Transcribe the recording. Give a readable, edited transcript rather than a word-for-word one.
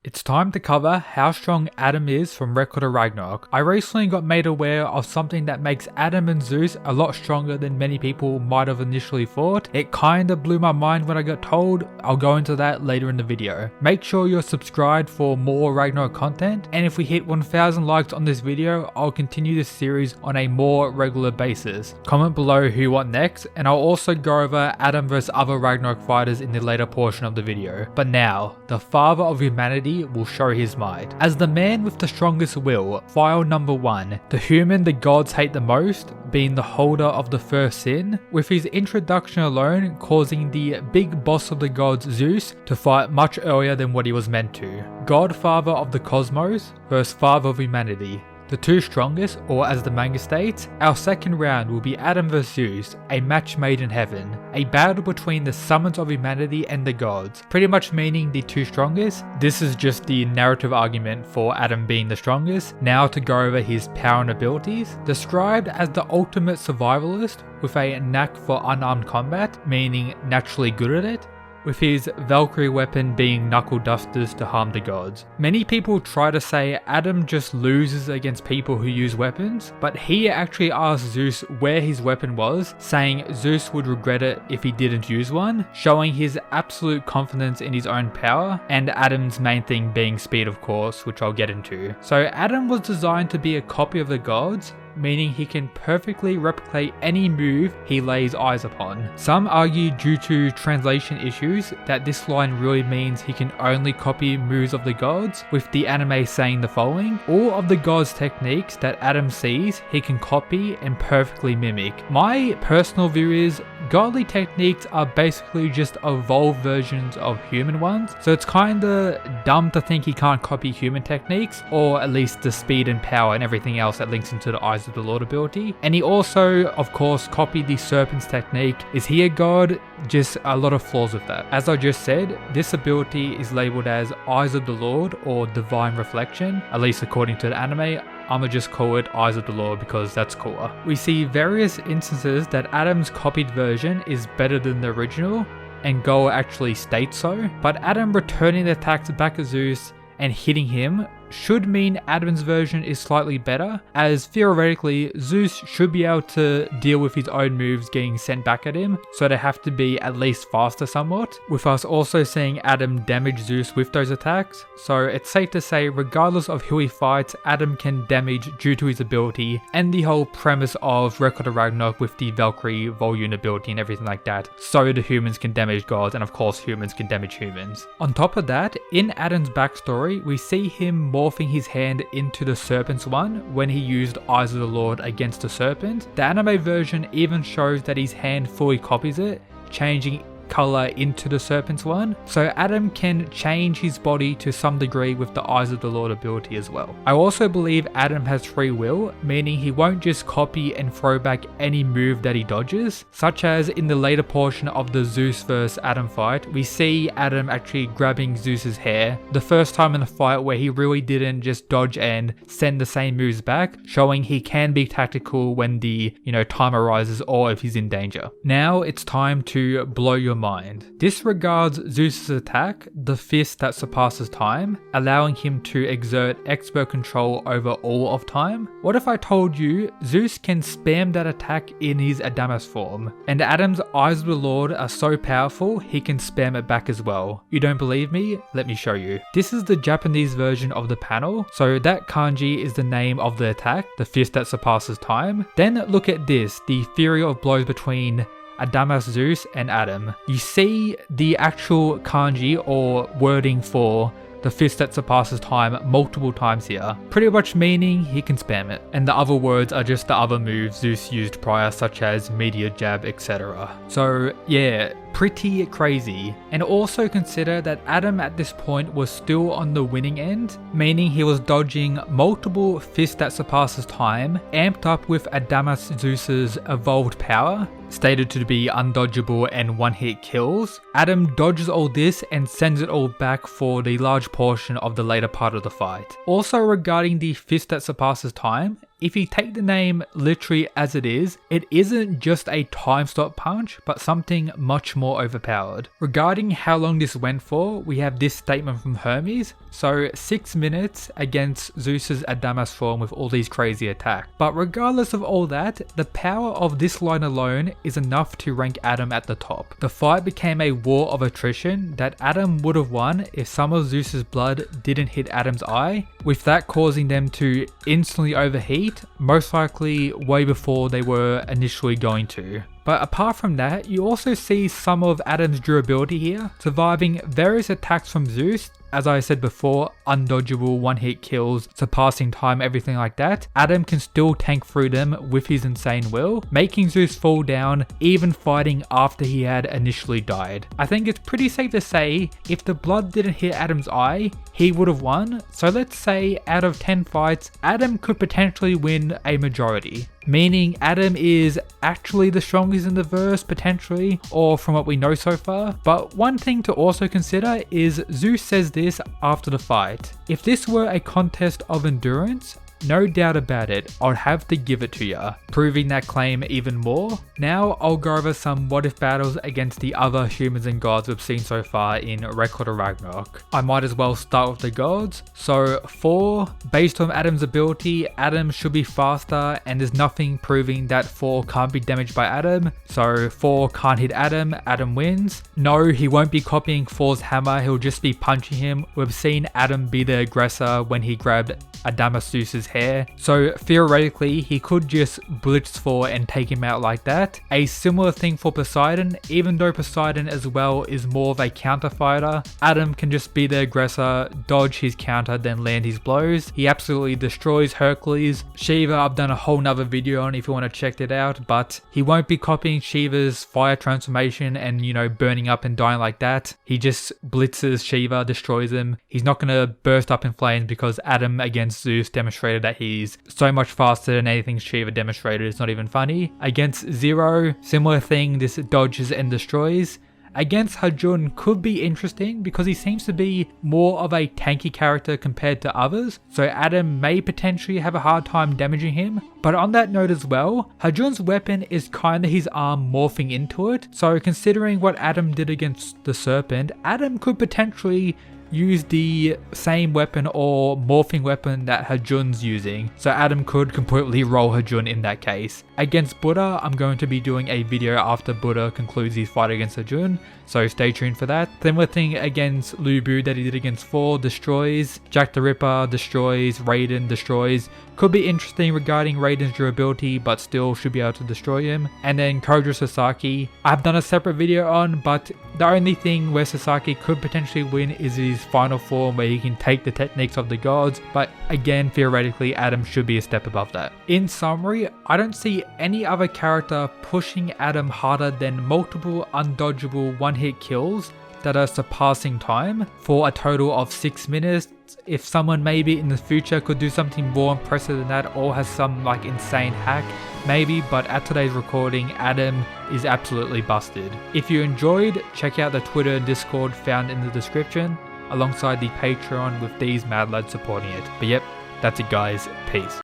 It's time to cover how strong Adam is from Record of Ragnarok. I recently got made aware of something that makes Adam and Zeus a lot stronger than many people might have initially thought. It kinda blew my mind when I got told. I'll go into that later in the video. Make sure you're subscribed for more Ragnarok content, and if we hit 1000 likes on this video, I'll continue this series on a more regular basis. Comment below who you want next, and I'll also go over Adam vs other Ragnarok fighters in the later portion of the video. But now, the father of humanity will show his might. As the man with the strongest will, file number 1, the human the gods hate the most, being the holder of the first sin, with his introduction alone causing the big boss of the gods, Zeus, to fight much earlier than what he was meant to. Godfather of the cosmos versus father of humanity. The two strongest, or as the manga states, our second round will be Adam vs Zeus, a match made in heaven. A battle between the summons of humanity and the gods, pretty much meaning the two strongest. This is just the narrative argument for Adam being the strongest. Now to go over his power and abilities. Described as the ultimate survivalist with a knack for unarmed combat, meaning naturally good at it, with his Valkyrie weapon being knuckle dusters to harm the gods. Many people try to say Adam just loses against people who use weapons, but he actually asked Zeus where his weapon was, saying Zeus would regret it if he didn't use one, showing his absolute confidence in his own power, and Adam's main thing being speed, of course, which I'll get into. So Adam was designed to be a copy of the gods, meaning he can perfectly replicate any move he lays eyes upon. Some argue due to translation issues that this line really means he can only copy moves of the gods, with the anime saying the following: all of the gods' techniques that Adam sees he can copy and perfectly mimic. My personal view is godly techniques are basically just evolved versions of human ones, so it's kinda dumb to think he can't copy human techniques, or at least the speed and power and everything else that links into the eyes of the Lord ability. And he also, of course, copied the serpent's technique. Is he a god? Just a lot of flaws with that. As I just said, this ability is labeled as Eyes of the Lord or Divine Reflection, at least according to the anime. I'ma just call it Eyes of the Lord because that's cooler. We see various instances that Adam's copied version is better than the original, and Goa actually states so, but Adam returning the attacks back at Zeus and hitting him should mean Adam's version is slightly better, as theoretically Zeus should be able to deal with his own moves getting sent back at him, so they have to be at least faster somewhat, with us also seeing Adam damage Zeus with those attacks. So it's safe to say regardless of who he fights, Adam can damage due to his ability, and the whole premise of Record of Ragnarok with the Valkyrie Volune ability and everything like that, so the humans can damage gods, and of course humans can damage humans. On top of that, in Adam's backstory, we see him morphing his hand into the serpent's one when he used Eyes of the Lord against the serpent. The anime version even shows that his hand fully copies it, changing color into the serpent's one, so Adam can change his body to some degree with the Eyes of the Lord ability as well. I also believe Adam has free will, meaning he won't just copy and throw back any move that he dodges, such as in the later portion of the Zeus vs Adam fight, we see Adam actually grabbing Zeus's hair, the first time in the fight where he really didn't just dodge and send the same moves back, showing he can be tactical when the time arises or if he's in danger. Now it's time to blow your mind. Disregards Zeus's attack, the fist that surpasses time, allowing him to exert expert control over all of time. What if I told you Zeus can spam that attack in his Adamas form, and Adam's Eyes of the Lord are so powerful he can spam it back as well? You don't believe me? Let me show you. This is the Japanese version of the panel, so that kanji is the name of the attack, the fist that surpasses time. Then look at this, the theory of blows between Adamas Zeus and Adam. You see the actual kanji or wording for the fist that surpasses time multiple times here, pretty much meaning he can spam it. And the other words are just the other moves Zeus used prior, such as meteor jab, etc. So yeah, pretty crazy. And also consider that Adam at this point was still on the winning end, meaning he was dodging multiple fists that surpasses time, amped up with Adamas Zeus's evolved power, stated to be undodgeable and one-hit kills. Adam dodges all this and sends it all back for the large portion of the later part of the fight. Also regarding the fist that surpasses time, if you take the name literally as it isn't just a time stop punch, but something much more overpowered. Regarding how long this went for, we have this statement from Hermes. So 6 minutes against Zeus's Adamas form with all these crazy attacks. But regardless of all that, the power of this line alone is enough to rank Adam at the top. The fight became a war of attrition that Adam would have won if some of Zeus's blood didn't hit Adam's eye, with that causing them to instantly overheat, most likely way before they were initially going to. But apart from that, you also see some of Adam's durability here, surviving various attacks from Zeus. As I said before, undodgeable one-hit kills, surpassing time, everything like that. Adam can still tank through them with his insane will, making Zeus fall down, even fighting after he had initially died. I think it's pretty safe to say, if the blood didn't hit Adam's eye, he would have won. So let's say out of 10 fights, Adam could potentially win a majority. Meaning Adam is actually the strongest in the verse, potentially, or from what we know so far. But one thing to also consider is Zeus says this after the fight. If this were a contest of endurance, no doubt about it, I'd have to give it to ya, proving that claim even more. Now I'll go over some what if battles against the other humans and gods we've seen so far in Record of Ragnarok. I might as well start with the gods. So 4, based on Adam's ability, Adam should be faster and there's nothing proving that 4 can't be damaged by Adam. So 4 can't hit Adam, Adam wins. No, he won't be copying 4's hammer, he'll just be punching him. We've seen Adam be the aggressor when he grabbed Adamas Zeus's hair, so theoretically he could just blitz 4 and take him out like that. A similar thing for Poseidon, even though Poseidon as well is more of a counter fighter. Adam can just be the aggressor, dodge his counter, then land his blows. He absolutely destroys Hercules. Shiva, I've done a whole nother video on if you want to check it out, but he won't be copying Shiva's fire transformation and, you know, burning up and dying like that. He just blitzes Shiva, destroys him. He's not going to burst up in flames because Adam against Zeus demonstrated that he's so much faster than anything Shiva demonstrated. It's not even funny. Against Zero, similar thing, this dodges and destroys. Against Hajun could be interesting because he seems to be more of a tanky character compared to others, so Adam may potentially have a hard time damaging him. But on that note as well, Hajun's weapon is kinda his arm morphing into it, so considering what Adam did against the serpent, Adam could potentially use the same weapon or morphing weapon that Hajun's using, so Adam could completely roll Hajun in that case. Against Buddha, I'm going to be doing a video after Buddha concludes his fight against Hajun, so stay tuned for that. Similar thing against Lubu that he did against 4, destroys. Jack the Ripper destroys, Raiden destroys. Could be interesting regarding Raiden's durability, but still should be able to destroy him. And then Kodra Sasaki, I've done a separate video on, but the only thing where Sasaki could potentially win is his final form where he can take the techniques of the gods, but again, theoretically, Adam should be a step above that. In summary, I don't see any other character pushing Adam harder than multiple undodgeable one-hit kills that are surpassing time for a total of 6 minutes. If someone maybe in the future could do something more impressive than that or has some like insane hack, maybe, but at today's recording, Adam is absolutely busted. If you enjoyed, check out the Twitter and Discord found in the description, alongside the Patreon with these mad lads supporting it. But yep, that's it guys, peace.